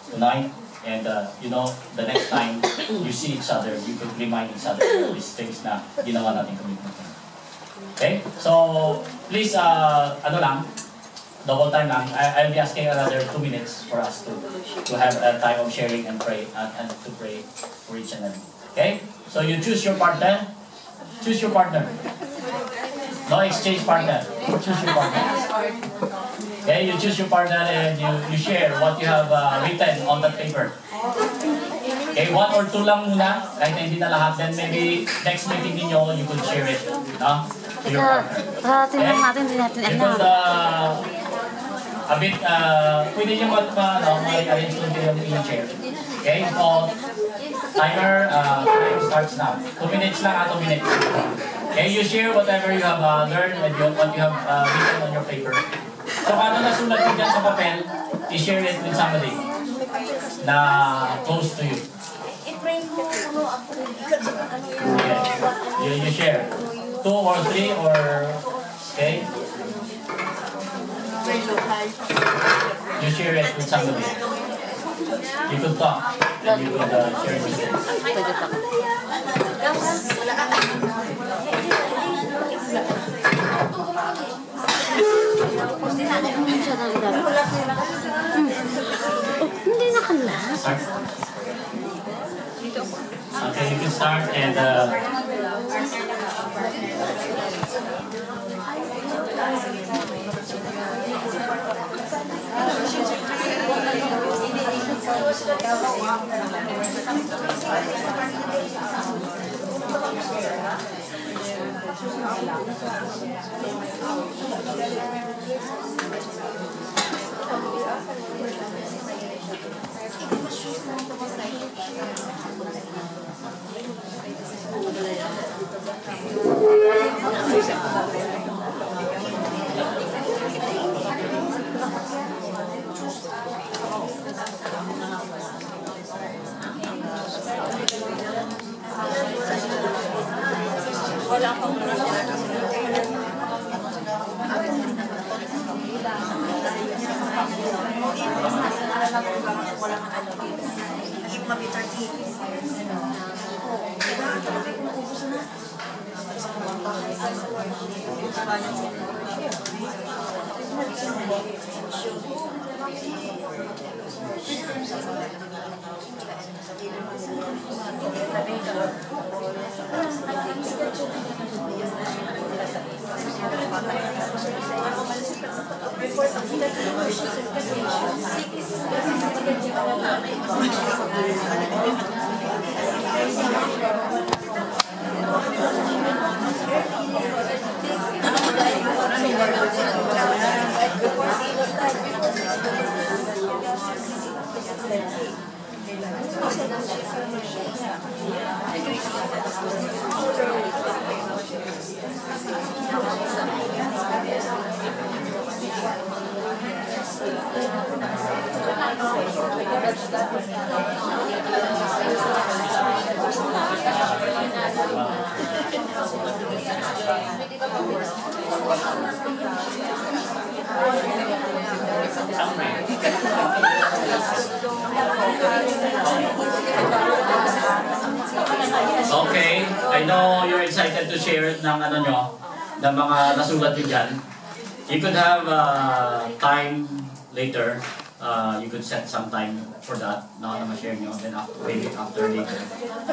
tonight. And you know, the next time you see each other, you could remind each other of these things na ginawa natin commitment. Okay? So, please, the whole time lang, I'll be asking another 2 minutes for us to have a time of sharing and pray and to pray for each other. Okay? So you choose your partner. Choose your partner. No exchange partner. Choose your partner. Okay? You choose your partner and you share what you have written on that paper. Okay? 1 or 2 lang muna, kahit hindi na lahat. Then maybe next meeting ninyo, you could share it. No? To your partner. Okay? Because a bit, pwede nyo mag-arrange kung yung share. Okay? So, timer starts now. 2 minutes lang, 2 minutes. Okay? You share whatever you have learned and what you have written on your paper. So, kung nasulat nyo dyan sa papel, i-share it with somebody na close to you. Yeah. You share. 2 or 3 or, okay? You share it with somebody. You could talk and you could share with them. Start. Okay, you can start and Okay, I know you're excited to share ng ano nyo, ng mga nasulat nyo dyan. You could have time later. You could set some time for that. Na ma-share nyo, then maybe after later.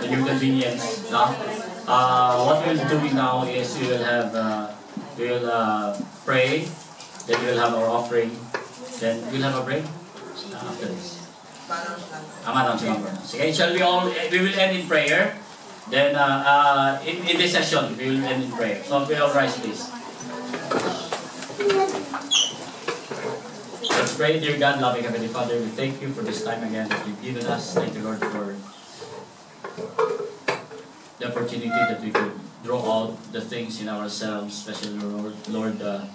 To your convenience. No? What we'll be doing now is we will have, pray, then we will have our offering, then we'll have a break after this. Okay, shall we will end in prayer. Then in this session, we will end in prayer. So we all rise, please. Let's pray. Dear God, loving Heavenly Father, we thank you for this time again that you've given us. Thank you, Lord, for the opportunity that we could draw out the things in ourselves, especially, Lord, the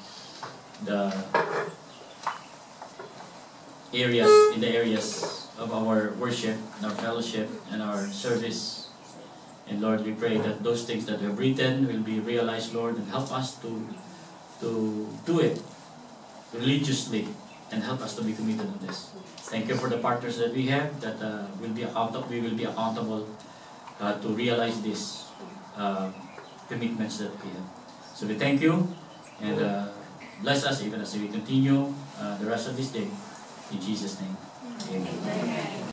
areas of our worship, and our fellowship, and our service. And Lord, we pray that those things that we have written will be realized, Lord, and help us to do it religiously, and help us to be committed to this. Thank you for the partners that we have, that we will be accountable to realize these commitments that we have. So we thank you, and bless us even as we continue the rest of this day. In Jesus' name, amen.